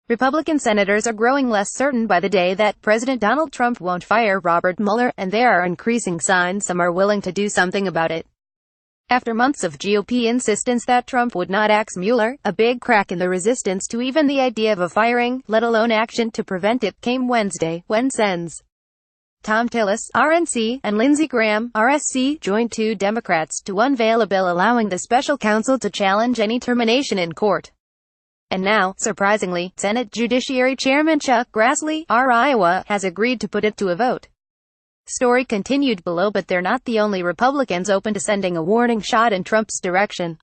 Republican senators are growing less certain by the day that President Donald Trump won't fire Robert Mueller, and there are increasing signs some are willing to do something about it. After months of GOP insistence that Trump would not axe Mueller, a big crack in the resistance to even the idea of a firing, let alone action to prevent it, came Wednesday, when Sens. Thom Tillis, RNC, and Lindsey Graham, RSC, joined two Democrats to unveil a bill allowing the special counsel to challenge any termination in court. And now, surprisingly, Senate Judiciary Chairman Chuck Grassley, R. Iowa, has agreed to put it to a vote. Story continued below, but they're not the only Republicans open to sending a warning shot in Trump's direction.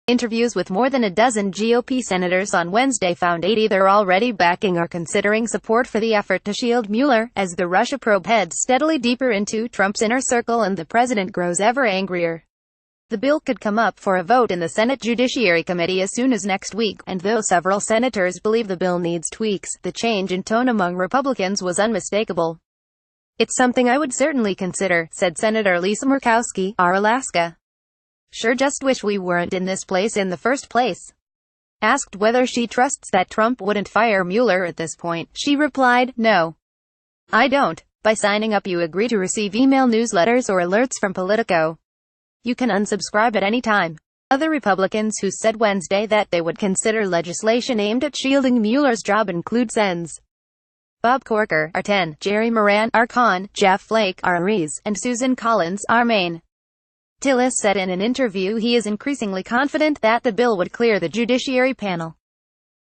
Interviews with more than a dozen GOP senators on Wednesday found 8 either already backing or considering support for the effort to shield Mueller, as the Russia probe heads steadily deeper into Trump's inner circle and the president grows ever angrier. The bill could come up for a vote in the Senate Judiciary Committee as soon as next week, and though several senators believe the bill needs tweaks, the change in tone among Republicans was unmistakable. "It's something I would certainly consider," said Senator Lisa Murkowski, R. Alaska. "Sure just wish we weren't in this place in the first place." Asked whether she trusts that Trump wouldn't fire Mueller at this point, she replied, "No. I don't. By signing up you agree to receive email newsletters or alerts from Politico. You can unsubscribe at any time." Other Republicans who said Wednesday that they would consider legislation aimed at shielding Mueller's job include Sens. Bob Corker, R10, Jerry Moran, R. Con, Jeff Flake, R. Rees, and Susan Collins, R. Maine. Tillis said in an interview he is increasingly confident that the bill would clear the Judiciary panel.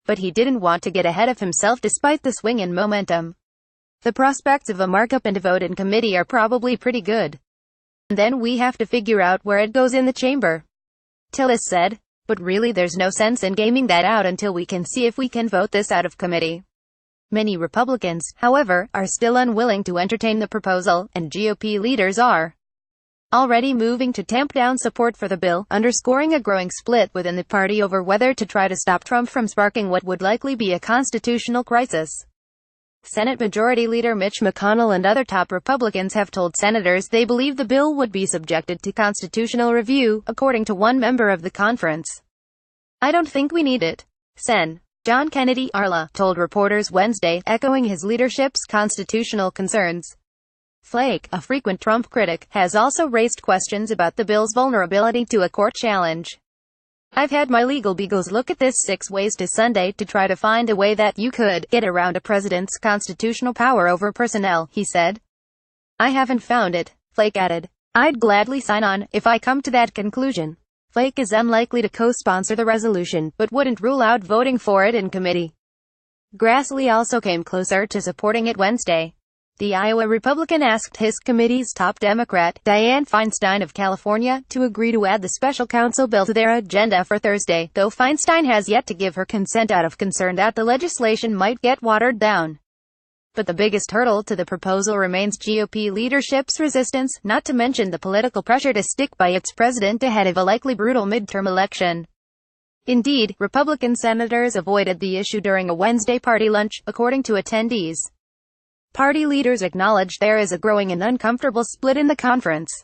But he didn't want to get ahead of himself despite the swing in momentum. "The prospects of a markup and a vote in committee are probably pretty good. And then we have to figure out where it goes in the chamber," Tillis said. "But really there's no sense in gaming that out until we can see if we can vote this out of committee." Many Republicans, however, are still unwilling to entertain the proposal, and GOP leaders are already moving to tamp down support for the bill, underscoring a growing split within the party over whether to try to stop Trump from sparking what would likely be a constitutional crisis. Senate Majority Leader Mitch McConnell and other top Republicans have told senators they believe the bill would be subjected to constitutional review, according to one member of the conference. "I don't think we need it," Sen. John Kennedy, Arla, told reporters Wednesday, echoing his leadership's constitutional concerns. Flake, a frequent Trump critic, has also raised questions about the bill's vulnerability to a court challenge. "I've had my legal beagles look at this 6 ways to Sunday to try to find a way that you could get around a president's constitutional power over personnel," he said. "I haven't found it," Flake added. "I'd gladly sign on, if I come to that conclusion." Flake is unlikely to co-sponsor the resolution, but wouldn't rule out voting for it in committee. Grassley also came closer to supporting it Wednesday. The Iowa Republican asked his committee's top Democrat, Dianne Feinstein of California, to agree to add the special counsel bill to their agenda for Thursday, though Feinstein has yet to give her consent out of concern that the legislation might get watered down. But the biggest hurdle to the proposal remains GOP leadership's resistance, not to mention the political pressure to stick by its president ahead of a likely brutal midterm election. Indeed, Republican senators avoided the issue during a Wednesday party lunch, according to attendees. Party leaders acknowledged there is a growing and uncomfortable split in the conference.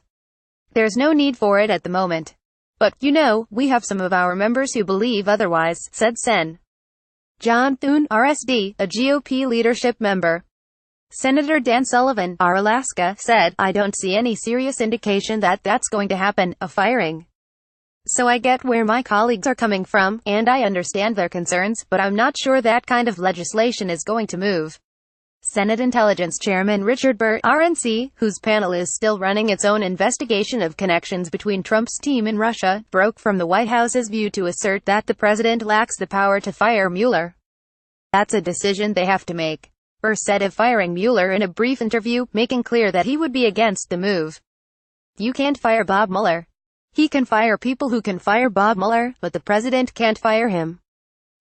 "There's no need for it at the moment. But, we have some of our members who believe otherwise," said Sen. John Thune, RSD, a GOP leadership member. Senator Dan Sullivan, R. Alaska, said, "I don't see any serious indication that that's going to happen, a firing. So I get where my colleagues are coming from, and I understand their concerns, but I'm not sure that kind of legislation is going to move." Senate Intelligence Chairman Richard Burr, RNC, whose panel is still running its own investigation of connections between Trump's team in Russia, broke from the White House's view to assert that the president lacks the power to fire Mueller. "That's a decision they have to make," Burr said of firing Mueller in a brief interview, making clear that he would be against the move. "You can't fire Bob Mueller. He can fire people who can fire Bob Mueller, but the president can't fire him."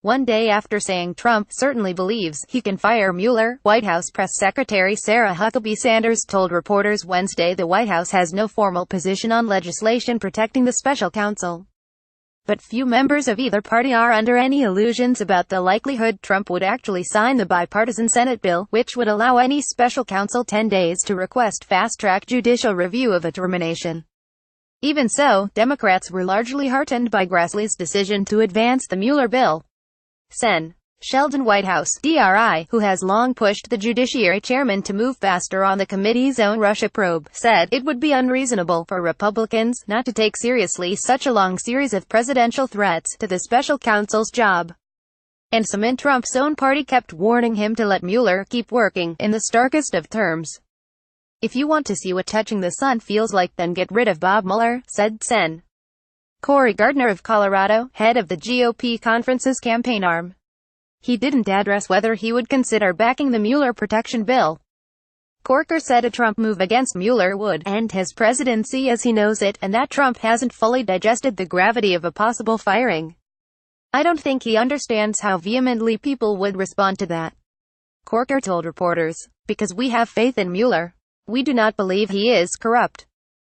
One day after saying Trump certainly believes he can fire Mueller, White House Press Secretary Sarah Huckabee Sanders told reporters Wednesday the White House has no formal position on legislation protecting the special counsel. But few members of either party are under any illusions about the likelihood Trump would actually sign the bipartisan Senate bill, which would allow any special counsel 10 days to request fast-track judicial review of a termination. Even so, Democrats were largely heartened by Grassley's decision to advance the Mueller bill. Sen. Sheldon Whitehouse, DRI, who has long pushed the Judiciary Chairman to move faster on the committee's own Russia probe, said it would be unreasonable for Republicans not to take seriously such a long series of presidential threats to the special counsel's job. And some in Trump's own party kept warning him to let Mueller keep working, in the starkest of terms. "If you want to see what touching the sun feels like, then get rid of Bob Mueller," said Sen. Cory Gardner of Colorado, head of the GOP conference's campaign arm. He didn't address whether he would consider backing the Mueller protection bill. Corker said a Trump move against Mueller would end his presidency as he knows it, and that Trump hasn't fully digested the gravity of a possible firing. "I don't think he understands how vehemently people would respond to that," Corker told reporters, "because we have faith in Mueller. We do not believe he is corrupt.